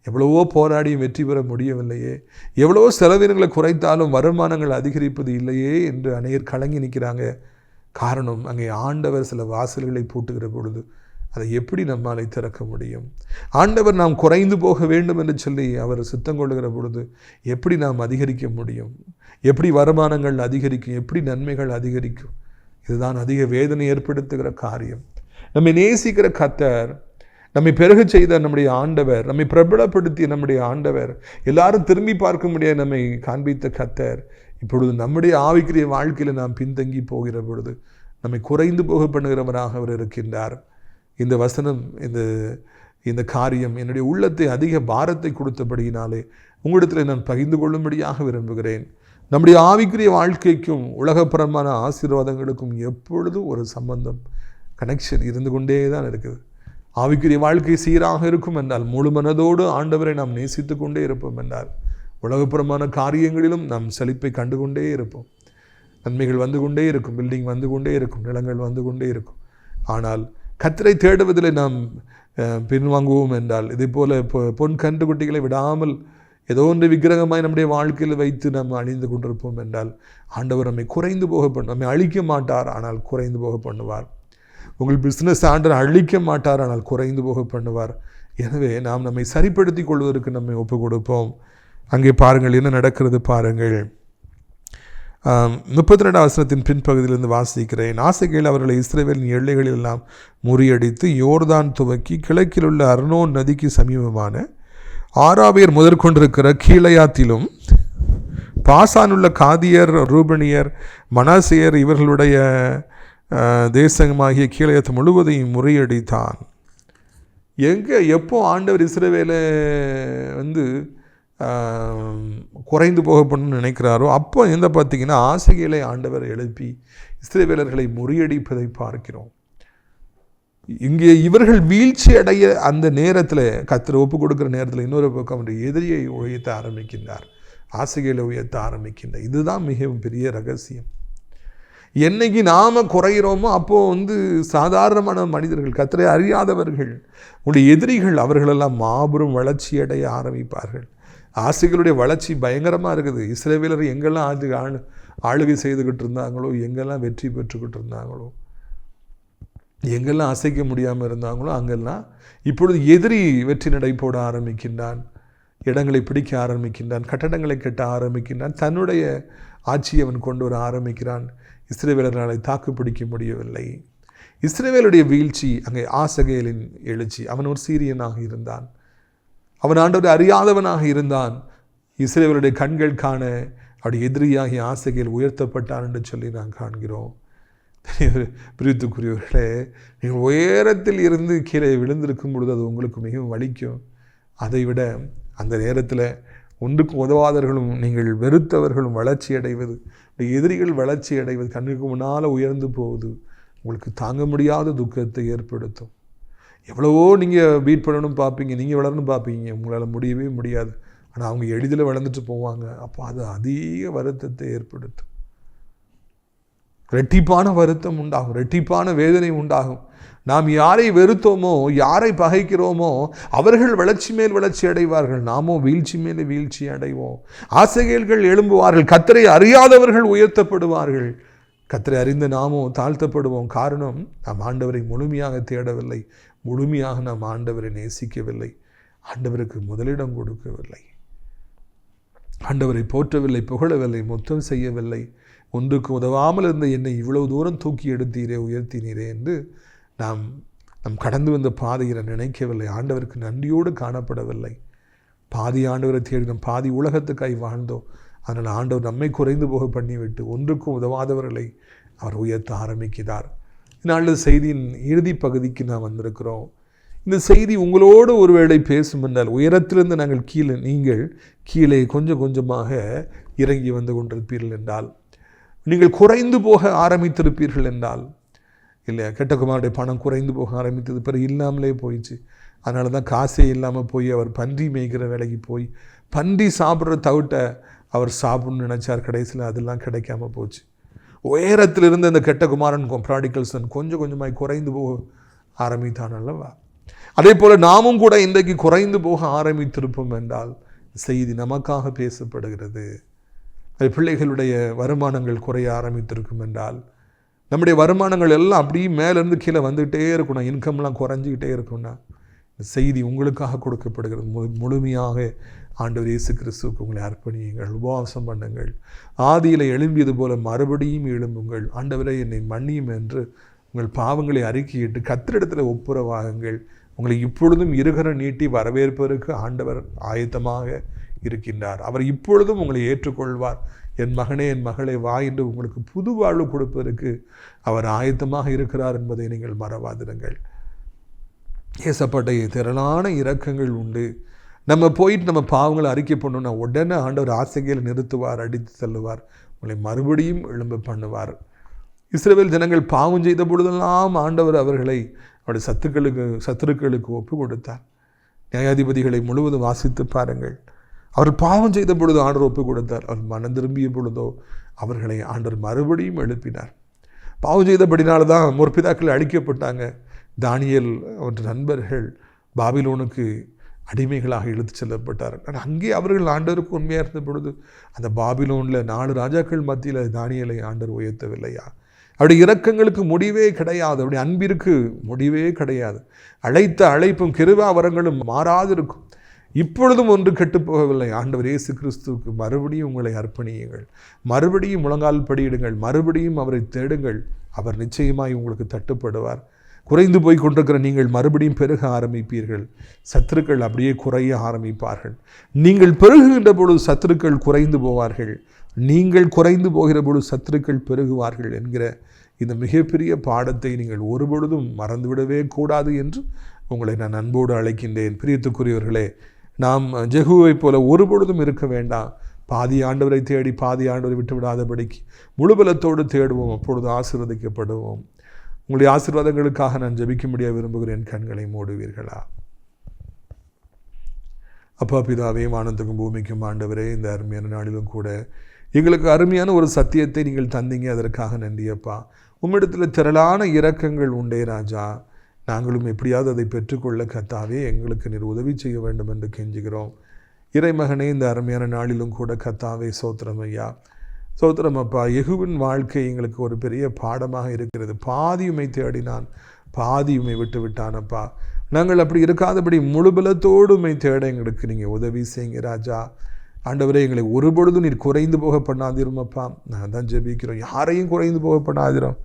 எவ்வளவோ போராடியும் வெற்றி பெற முடியவில்லையே, எவ்வளவோ செலவினங்களை குறைத்தாலும் வருமானங்கள் அதிகரிப்பது இல்லையே என்று அநேகர் கலங்கி நிற்கிறாங்க. காரணம், அங்கே ஆண்டவர் சில வாசல்களை பூட்டுகிற பொழுது அதை எப்படி நம்மால் திறக்க முடியும்? ஆண்டவர் நாம் குறைந்து போக வேண்டும் என்று சொல்லி அவர் சித்தம் கொள்ளுகிற பொழுது எப்படி நாம் அதிகரிக்க முடியும்? எப்படி வருமானங்கள் அதிகரிக்கும்? எப்படி நன்மைகள் அதிகரிக்கும்? இதுதான் அதிக வேதனை ஏற்படுத்துகிற காரியம். நம்மை நேசிக்கிற கர்த்தர், நம்மை பெருக செய்த நம்முடைய ஆண்டவர், நம்மை பிரபலப்படுத்திய நம்முடைய ஆண்டவர், எல்லாரும் திரும்பி பார்க்க முடியாது நம்மை காண்பித்த கர்த்தர் இப்பொழுது நம்முடைய ஆவிக்குரிய வாழ்க்கையில் நாம் பின்தங்கி போகிற பொழுது நம்மை குறைந்து போக பண்ணுகிறவராக அவர் இருக்கின்றார். இந்த வசனம் இந்த காரியம் என்னுடைய உள்ளத்தை அதிக பாரத்தை கொடுத்தபடியினாலே உங்களிடத்தில் நான் பகிர்ந்து கொள்ளும்படியாக விரும்புகிறேன். நம்முடைய ஆவிக்குரிய வாழ்க்கைக்கும் உலகப்புறமான ஆசீர்வாதங்களுக்கும் எப்பொழுதும் ஒரு சம்பந்தம், கனெக்ஷன் இருந்து கொண்டே தான் இருக்குது. ஆவிக்குரிய வாழ்க்கை சீராக இருக்கும் என்றால், முழு மனதோடு ஆண்டவரை நாம் நேசித்து கொண்டே இருப்போம் என்றால், உலகப்புறமான காரியங்களிலும் நாம் செழிப்பை கண்டு கொண்டே இருப்போம். நன்மைகள் வந்து கொண்டே இருக்கும், பில்டிங் வந்து கொண்டே இருக்கும், நிலங்கள் வந்து கொண்டே இருக்கும். ஆனால் கர்த்தரை தேடுவதில் நாம் பின்வாங்குவோம் என்றால், இதே போல பொன் கன்றுக்குட்டிகளை விடாமல் ஏதோ ஒன்று விக்கிரகமாய் நம்முடைய வாழ்க்கையில் வைத்து நாம் அணிந்து கொண்டிருப்போம் என்றால், ஆண்டவர் நம்மை குறைந்து போக நம்மை அழிக்க மாட்டார், ஆனால் குறைந்து போக பண்ணுவார். உங்கள் பிஸ்னஸ் ஆண்டவர் அழிக்க மாட்டார், ஆனால் குறைந்து போக பண்ணுவார். எனவே நாம் நம்மை சரிப்படுத்தி கொள்வதற்கு நம்மை ஒப்பு கொடுப்போம். அங்கே பாருங்கள் என்ன நடக்கிறது பாருங்கள். 32 வசனத்தின் பின்பகுதியிலிருந்து வாசிக்கிறேன். ஆசகேல் அவர்களை இஸ்ரவேலின் எல்லைகளில் எல்லாம் முறியடித்து யோர்தான் துவக்கி கிழக்கில் உள்ள அர்னோன் நதிக்கு சமீபமான ஆராபியர் முதற்கொண்டிருக்கிற கீழையாத்திலும் பாசானுள்ள காதியர், ரூபனியர், மனாசேயர் இவர்களுடைய தேசமாகிய கீழையாத்து முழுவதையும் முறியடித்தான். எப்போ ஆண்டவர் இஸ்ரவேலை குறைந்து போக பண்ணணும்னு நினைக்கிறாரோ அப்போ பார்த்தீங்கன்னா ஆசகேலை ஆண்டவர் எழுப்பி இஸ்ரவேலர்களை முறியடிப்பதை பார்க்கிறோம். இங்கே இவர்கள் வீழ்ச்சி அடைய அந்த நேரத்தில், கர்த்தர் ஒப்பு கொடுக்குற நேரத்தில், இன்னொரு பக்கம் எதிரியை உயர்த்த ஆரம்பிக்கின்றார், ஆசகேலை உயர்த்த ஆரம்பிக்கின்றார். இதுதான் மிகவும் பெரிய ரகசியம். என்னைக்கு நாம் குறைகிறோமோ அப்போது சாதாரணமான மனிதர்கள், கர்த்தரை அறியாதவர்கள், உடைய எதிரிகள், அவர்களெல்லாம் மாபெரும் வளர்ச்சி அடைய ஆரம்பிப்பார்கள். ஆசைகளுடைய வளர்ச்சி பயங்கரமாக இருக்குது. இஸ்ரவேலர் எங்கெல்லாம் ஆளுகை செய்துக்கிட்டு இருந்தாங்களோ, எங்கெல்லாம் வெற்றி பெற்றுக்கிட்டு இருந்தாங்களோ, எங்கெல்லாம் அசைக்க முடியாமல் இருந்தாங்களோ அங்கெல்லாம் இப்பொழுது எதிரி வெற்றி நடை போட ஆரம்பிக்கின்றான், இடங்களை பிடிக்க ஆரம்பிக்கின்றான், கட்டடங்களை கட்ட ஆரம்பிக்கின்றான், தன்னுடைய ஆட்சியை அவன் கொண்டு வர ஆரம்பிக்கிறான். இஸ்ரவேலர்களை தாக்கு பிடிக்க முடியவில்லை. இஸ்ரவேலுடைய வீழ்ச்சி, அங்கே ஆசகேலின் எழுச்சி. அவன் ஒரு சீரியனாக இருந்தான், அவன் ஆண்டவரை அறியாதவனாக இருந்தான். இஸ்ரவேலுடைய கண்கள் காண அவருடைய எதிரியாகி ஆசகேல் உயர்த்தப்பட்டான் என்று சொல்லி நாம் காண்கிறோம். பிரித்துக்குரியவர்களே, நீங்கள் உயரத்தில் இருந்து கீழே விழுந்திருக்கும் பொழுது அது உங்களுக்கு மிகவும் வலிக்கும். அதை விட அந்த நேரத்தில் ஒன்றுக்கும் உதவாதவர்களும் நீங்கள் வெறுத்தவர்களும் வளர்ச்சி அடைவது, எதிரிகள் வளர்ச்சி அடைவது, கண்ணுக்கு முன்னால் உயர்ந்து போவது உங்களுக்கு தாங்க முடியாத துக்கத்தை ஏற்படுத்தும். எவ்வளவோ நீங்கள் பீட் பண்ணணும் பார்ப்பீங்க, நீங்கள் வளரணும் பார்ப்பீங்க, உங்களால் முடியவே முடியாது. ஆனால் அவங்க எளிதில் வளர்ந்துட்டு போவாங்க. அப்போ அது அதிக வருத்தத்தை ஏற்படுத்தும். ரெட்டிப்பான வருத்தம் உண்டாகும், ரெட்டிப்பான வேதனை உண்டாகும். நாம் யாரை வெறுத்தோமோ, யாரை பகைக்கிறோமோ அவர்கள் வளர்ச்சி மேல் வளர்ச்சி அடைவார்கள், நாமோ வீழ்ச்சி மேலே வீழ்ச்சி அடைவோம். ஆசகேல்கள் எழும்புவார்கள், கர்த்தரை அறியாதவர்கள் உயர்த்தப்படுவார்கள், கர்த்தரை அறிந்த நாமோ தாழ்த்தப்படுவோம். காரணம், நாம் ஆண்டவரை முழுமையாக தேடவில்லை, முழுமையாக நாம் ஆண்டவரை நேசிக்கவில்லை, ஆண்டவருக்கு முதலிடம் கொடுக்கவில்லை, ஆண்டவரை போற்றவில்லை, புகழவில்லை, மொத்தம் செய்யவில்லை. ஒன்றுக்கு உதவாமல் இருந்த என்னை இவ்வளவு தூரம் தூக்கி எடுத்தீரே, உயர்த்தினீரே என்று நாம் கடந்து வந்த பாதையை நினைக்கவில்லை, ஆண்டவருக்கு நன்றியோடு காணப்படவில்லை. பாதி ஆண்டவரை தேடினோம், பாதி உலகத்துக்காய் வாழ்ந்தோம். அதனால் ஆண்டவர் நம்மை குறைந்து போக பண்ணிவிட்டு ஒன்றுக்கும் உதவாதவர்களை அவர் உயர்த்த ஆரம்பிக்கிறார். இந்நாளில் செய்தியின் இறுதி பகுதிக்கு நாம் வந்திருக்கிறோம். இந்த செய்தி உங்களோடு ஒருவேளை பேசும் என்றால், உயரத்திலிருந்து நீங்கள் கீழே கொஞ்சம் கொஞ்சமாக இறங்கி வந்து கொண்டிருப்பீர்கள் என்றால், நீங்கள் குறைந்து போக ஆரம்பித்திருப்பீர்கள் என்றால், இல்லையா, கெட்டகுமாருடைய பணம் குறைந்து போக ஆரம்பித்தது, பிறகு இல்லாமலே போயிடுச்சு. அதனால தான் காசே இல்லாமல் போய் அவர் பன்றி மேய்க்கிற வேலைக்கு போய் பன்றி சாப்பிட்ற தவிட்ட அவர் சாப்பிட்ணுன்னு நினச்சார். கடைசியில் அதெல்லாம் கிடைக்காம போச்சு. உயரத்தில் இருந்த அந்த கெட்டகுமாரன் ப்ராடிகல்சன் கொஞ்சம் கொஞ்சமாய் குறைந்து போக ஆரம்பித்தான் அல்லவா? அதே போல் நாமும் கூட இன்றைக்கு குறைந்து போக ஆரம்பித்திருப்போம் என்றால் செய்தி நமக்காக பேசப்படுகிறது. பிள்ளைகளுடைய வருமானங்கள் குறைய ஆரம்பித்திருக்கும் என்றால், நம்முடைய வருமானங்கள் எல்லாம் அப்படியே மேலேருந்து கீழே வந்துக்கிட்டே இருக்கணும், இன்கம்லாம் குறைஞ்சிக்கிட்டே இருக்கும்னா செய்தி உங்களுக்காக கொடுக்கப்படுகிறது. முழுமையாக ஆண்டவர் இயேசு கிறிஸ்துவுக்கு உங்களை அர்ப்பணியுங்கள், உபவாசம் பண்ணுங்கள், ஆதியில் எழும்பியது போல மறுபடியும் எழும்புங்கள். ஆண்டவரே என்னை மன்னியும் என்று உங்கள் பாவங்களை அறிக்கையிட்டு கர்த்தரிடத்தில் ஒப்புரவாகுங்கள். உங்களை இப்பொழுதும் இருகரம் நீட்டி வரவேற்பதற்கு ஆண்டவர் ஆயத்தமாக இருக்கின்றார். அவர் இப்பொழுதும் உங்களை ஏற்றுக்கொள்வார். என் மகனே, என் மகளே, வா என்று உங்களுக்கு புது வாழ்வு கொடுப்பதற்கு அவர் ஆயத்தமாக இருக்கிறார் என்பதை நீங்கள் மறவாதிருங்கள். ஏசப்பாட்ட திரளான இரக்கங்கள் உண்டு. நம்ம போயிட்டு நம்ம பாவங்களை அறிக்கை பண்ணோன்னா உடனே ஆண்டவர் ஆசைகளை நிறுத்துவார், அடித்து தள்ளுவார், உங்களை மறுபடியும் எழும்ப பண்ணுவார். இஸ்ரவேல் ஜனங்கள் பாவம் செய்த பொழுதெல்லாம் ஆண்டவர் அவர்களை அவருடைய சத்துருக்களுக்கு ஒப்பு கொடுத்தார். நியாயாதிபதிகளை முழுவதும் வாசித்து பாருங்கள். அவர் பாவம் செய்த பொழுது ஆண்டவர் ஒப்பு கொடுத்தார். அவர் மனம் திரும்பிய பொழுதோ அவர்களை ஆண்டவர் மறுபடியும் எழுப்பினார். பாவம் செய்தபடினால்தான் முற்பிதாக்கள் அழிக்கப்பட்டாங்க. தானியேல் அவற்றை நண்பர்கள் பாபிலோனுக்கு அடிமைகளாக இழுத்து செல்லப்பட்டார். ஆனால் அங்கே அவர்கள் ஆண்டவருக்கு உண்மையாக இருந்த பொழுது அந்த பாபிலோனில் 4 ராஜாக்கள் மத்தியில் தானியேலை ஆண்டவர் உயர்த்தவில்லையா? அவருடைய இரக்கங்களுக்கு முடிவே கிடையாது. அவருடைய அன்பிற்கு முடிவே கிடையாது. அழைத்த அழைப்பும் கிருபா வரங்களும் மாறாதிருக்கும். இப்பொழுதும் ஒன்று கெட்டுப்போகவில்லை. ஆண்டவர் இயேசு கிறிஸ்துவுக்கு மறுபடியும் உங்களை அர்ப்பணியுங்கள், மறுபடியும் முழங்கால் படியிடுங்கள், மறுபடியும் அவரை தேடுங்கள். அவர் நிச்சயமாய் உங்களுக்கு தட்டுப்படுவார். குறைந்து போய் கொண்டிருக்கிற நீங்கள் மறுபடியும் பெருக ஆரம்பிப்பீர்கள். சத்துருக்கள் அப்படியே குறைய ஆரம்பிப்பார்கள். நீங்கள் பெருகுகின்ற பொழுது சத்துருக்கள் குறைந்து போவார்கள். நீங்கள் குறைந்து போகிற பொழுது சத்துருக்கள் பெருகுவார்கள் என்கிற இந்த மிகப்பெரிய பாடத்தை நீங்கள் ஒருபொழுதும் மறந்துவிடவே கூடாது என்று உங்களை நான் அன்போடு அழைக்கின்றேன். பிரியத்துக்குரியவர்களே, நாம் ஜெகுவை போல ஒருபொழுதும் இருக்க வேண்டாம். பாதி ஆண்டவரை தேடி பாதி ஆண்டவரை விட்டு விடாதபடிக்கு முழு பலத்தோடு தேடுவோம். அப்பொழுது ஆசீர்வதிக்கப்படுவோம். உங்களுடைய ஆசீர்வாதங்களுக்காக நான் ஜெபிக்கும்படியாக விரும்புகிறேன். கண்களை மூடுவீர்களா? அப்பா பிதாவே, வானத்துக்கும் பூமிக்கும் ஆண்டவரே, இந்த அருமையான நாளிலும் கூட எங்களுக்கு அருமையான ஒரு சத்தியத்தை நீங்கள் தந்தீங்க. அதற்காக நன்றியப்பா. உம்மிடத்தில் திரளான இரக்கங்கள் உண்டே ராஜா. நாங்களும் எப்படியாவது அதை பெற்றுக்கொள்ள கர்த்தாவே எங்களுக்கு நீர் உதவி செய்ய வேண்டும் என்று கெஞ்சுகிறோம். இறைமகனே, இந்த அருமையான நாளிலும் கூட கர்த்தாவே சோத்திரம் ஐயா, சோத்திரம் அப்பா. யெகூவின் வாழ்க்கை எங்களுக்கு ஒரு பெரிய பாடமாக இருக்கிறது. பாதியுமை தேடினான், பாதியுமை விட்டு விட்டானப்பா. நாங்கள் அப்படி இருக்காதபடி முழு பலத்தோடு உம்மை தேட எங்களுக்கு நீங்கள் உதவி செய்யுங்க ராஜா. ஆண்டவரே, எங்களை ஒருபொழுதும் நீர் குறைந்து போக பண்ணாதிருமப்பா. நான் தான் ஜெபிக்கிறோம், யாரையும் குறைந்து போக பண்ணாதிரும்.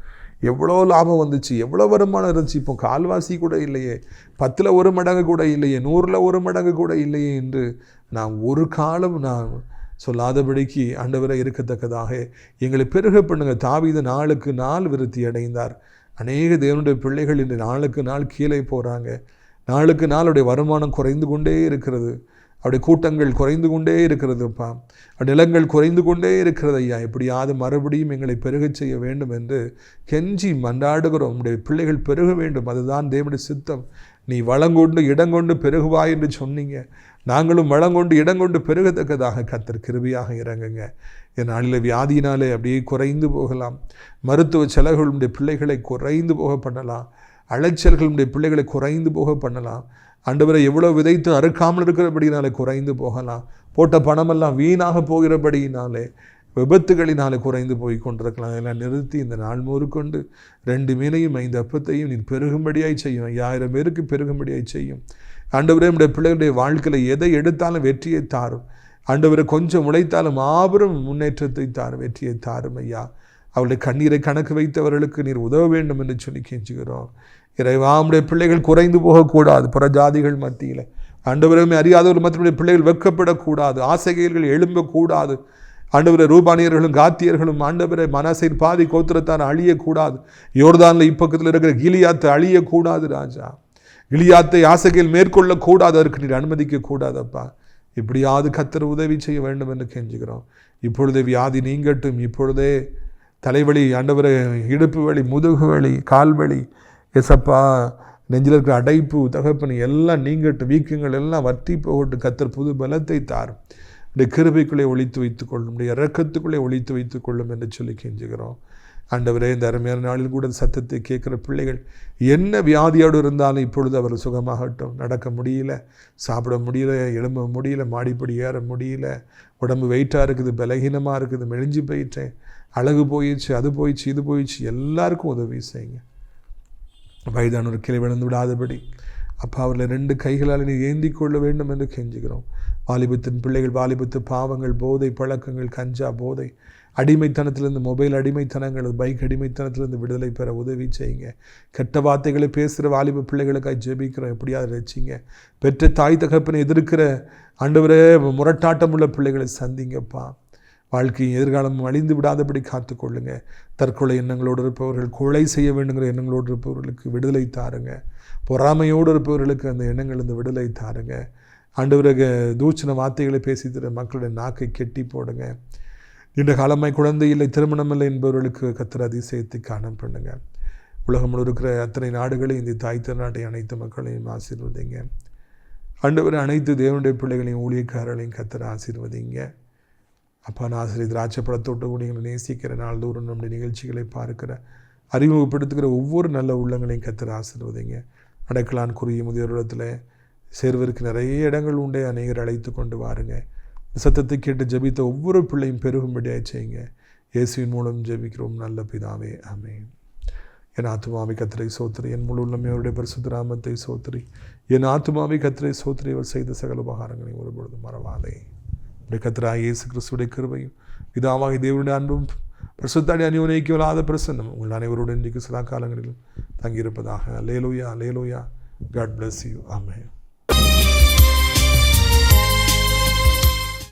எவ்வளோ லாபம் வந்துச்சு, எவ்வளோ வருமானம் இருந்துச்சு, இப்போ கால்வாசி கூட இல்லையே, 10ல் 1 மடங்கு கூட இல்லையே, 100ல் 1 மடங்கு கூட இல்லையே என்று நான் ஒரு காலம் நான் சொல்லாதபடிக்கு ஆண்டவரை இருக்கத்தக்கதாக எங்களை பெருக பண்ணுங்க. தாவீது நாளுக்கு நாள் விருத்தி அடைந்தார். அநேக தேவனுடைய பிள்ளைகள் இன்று நாளுக்கு நாள் கீழே போகிறாங்க. நாளுக்கு நாள் அவருடைய வருமானம் குறைந்து கொண்டே இருக்கிறது. அவருடைய கூட்டங்கள் குறைந்து கொண்டே இருக்கிறதுப்பா. நிலங்கள் குறைந்து கொண்டே இருக்கிறது ஐயா. எப்படியாவது மறுபடியும் எங்களை பெருகச் செய்ய வேண்டும் என்று கெஞ்சி மன்றாடுகிறோம். உங்களுடைய பிள்ளைகள் பெருக வேண்டும், அதுதான் தேவனுடைய சித்தம். நீ வளங்கொண்டு இடங்கொண்டு பெருகுவாய் என்று சொன்னீங்க. நாங்களும் வளங்கொண்டு இடங்கொண்டு பெருகத்தக்கதாக கர்த்தர் கிருபையாக இறங்குங்க. என் நாளில் வியாதியினாலே அப்படியே குறைந்து போகலாம். மருத்துவ செலவுகளுடைய பிள்ளைகளை குறைந்து போக பண்ணலாம். அலைச்சல்களுடைய பிள்ளைகளை குறைந்து போக பண்ணலாம். ஆண்டவரை எவ்வளோ விதைத்து அறுக்காமல் இருக்கிறபடினாலே குறைந்து போகலாம். போட்ட பணமெல்லாம் வீணாக போகிறபடியினாலே, விபத்துகளினாலே குறைந்து போய் கொண்டிருக்கலாம். அதெல்லாம் நிறுத்தி இந்த நாள் முதற்கொண்டு 2 மீனையும் 5 அப்பத்தையும் நீ பெருகும்படியாய் செய்யும். 5000 பேருக்கு பெருகும்படியாய் செய்யும். ஆண்டவரே, நம்முடைய பிள்ளைகளுடைய வாழ்க்கையில் எதை எடுத்தாலும் வெற்றியை தாரும். ஆண்டவரை கொஞ்சம் உழைத்தாலும் மாபெரும் முன்னேற்றத்தை தாரும், வெற்றியை தாரும் ஐயா. அவருடைய கண்ணீரை கணக்கு வைத்தவர்களுக்கு நீர் உதவ வேண்டும் என்று சொல்லி கெஞ்சுகிறோம். இறைவா, நம்முடைய பிள்ளைகள் குறைந்து போகக்கூடாது. புறஜாதிகள் மத்தியில் ஆண்டவரையுமே அறியாதவர்கள் மற்றவருடைய பிள்ளைகள் வெட்கப்படக்கூடாது. ஆசைகள் எழும்பக்கூடாது. ஆண்டவரை ரூபானியர்களும் காத்தியர்களும் ஆண்டவரை மனசையின் பாதி கோத்திரத்தான அழியக்கூடாது. யோர்தானில் இப்பக்கத்தில் இருக்கிற கிலியாத்தை அழியக்கூடாது ராஜா. கிலியாத்தை ஆசைகள் மேற்கொள்ளக்கூடாது. அதற்கு நீர் அனுமதிக்கக்கூடாதப்பா. இப்படியாவது கர்த்தர் உதவி செய்ய வேண்டும் என்று கெஞ்சுகிறோம். இப்பொழுதே வியாதி நீங்கட்டும். இப்பொழுதே தலைவலி, ஆண்டவரை இடுப்பு வலி, முதுகு வலி, கால்வலி, எசப்பா, நெஞ்சில் இருக்கிற அடைப்பு, தகப்பனி எல்லாம் நீங்கட்டும். வீக்கங்கள் எல்லாம் வற்றி போகட்டும். கர்த்தர் புது பலத்தை தாரும். உடைய கிருபைக்குள்ளே ஒழித்து வைத்துக் கொள்ளும், உடைய இரக்கத்துக்குள்ளே ஒழித்து வைத்துக் கொள்ளும் என்று சொல்லி கெஞ்சுகிறோம். ஆண்டவரே, இந்த அருமையான நாளில் கூட சத்தத்தை கேட்குற பிள்ளைகள் என்ன வியாதியோடு இருந்தாலும் இப்பொழுது அவர் சுகமாகட்டும். நடக்க முடியல, சாப்பிட முடியல, எழும்ப முடியல, மாடிப்படி ஏற முடியல, உடம்பு வெயிட்டாக இருக்குது, பலகீனமாக இருக்குது, மெலிஞ்சு போயிட்டேன், அழகு போயிடுச்சு, அது போயிடுச்சு, இது போயிடுச்சு, எல்லாருக்கும் உதவி செய்யுங்க. வயதானோர் கீழே விழுந்து விடாதபடி அப்பா அவர்களை 2 கைகளால் நீ ஏந்தி கொள்ள வேண்டும் என்று கெஞ்சுகிறோம். வாலிபத்தின் பிள்ளைகள், வாலிபத்து பாவங்கள், போதை பழக்கங்கள், கஞ்சா போதை, அடிமைத்தனத்திலிருந்து, மொபைல் அடிமைத்தனங்கள், பைக் அடிமைத்தனத்திலிருந்து விடுதலை பெற உதவி செய்யுங்க. கெட்ட வார்த்தைகளை பேசுகிற வாலிப பிள்ளைகளுக்காக ஜெபிக்கிறோம், எப்படியாவது ரசிங்க. பெற்ற தாய் தகப்பனை எதிர்க்கிற ஆண்டவரே முரட்டாட்டம் உள்ள பிள்ளைகளை சந்திங்கப்பா. வாழ்க்கையின் எதிர்காலம் அழிந்து விடாதபடி காத்துக்கொள்ளுங்க. தற்கொலை எண்ணங்களோடு இருப்பவர்கள், கொலை செய்ய வேண்டுங்கிற எண்ணங்களோடு இருப்பவர்களுக்கு விடுதலை தாருங்க. பொறாமையோடு இருப்பவர்களுக்கு அந்த எண்ணங்கள் இந்த விடுதலை தாருங்க. ஆண்டவரே தூச்சன வார்த்தைகளை பேசி தர மக்களுடைய நாக்கை கெட்டி போடுங்க. நீண்ட காலமாய் குழந்தை இல்லை, திருமணம் இல்லை என்பவர்களுக்கு கர்த்தர் அதிசயத்தை காண பண்ணுங்க. உலகம் முழு இருக்கிற அத்தனை நாடுகளையும், இந்த தாய் திருநாட்டை அனைத்து மக்களையும் ஆசீர்வதிங்க. ஆண்டவரை அனைத்து தேவனுடைய பிள்ளைகளையும் ஊழியக்காரர்களையும் கர்த்தர் ஆசீர்வதிங்க. அப்பா, ஆசிரியர் திராட்சைப்பழத்தோட்ட ஊழியர்களை நேசிக்கிற, நாள்தோறும் நம்முடைய நிகழ்ச்சிகளை பார்க்கிற, அறிமுகப்படுத்துகிற ஒவ்வொரு நல்ல உள்ளங்களையும் கர்த்தர் ஆசீர்வதிங்க. அடைக்கலான் குறுகிய முதியோரிடத்தில் சேர்வதற்கு நிறைய இடங்கள் உண்டே, அநேகர் அழைத்து கொண்டு வாருங்க. சத்தத்தை கேட்டு ஜெபித்த ஒவ்வொரு பிள்ளையும் பெருகும்படியாக செய்யுங்க. இயேசுவின் மூலம் ஜெபிக்கிறோம் நல்ல பிதாவே, ஆமென். என் ஆத்துமாவை கர்த்தரை சோத்திரி, என் முழு உள்ளமே அவருடைய பரிசுத்த நாமத்தை சோத்திரி. என் ஆத்துமாவை கர்த்தரை சோத்திரி, அவர் செய்த சகல உபகாரங்களை ஒருபொழுதும் மறவாதே. உடைய கர்த்தராகிய இயேசு கிறிஸ்துவின் கிருபையும் பிதாவாகிய தேவனுடைய அன்பும் பரிசுத்த அந்யோன்யமில்லாத பிரசன்னம் உங்கள் அனைவருடன் இன்றைக்கு சதா காலங்களிலும் தங்கியிருப்பதாக. அல்லேலூயா, அல்லேலூயா. God bless you. Amen.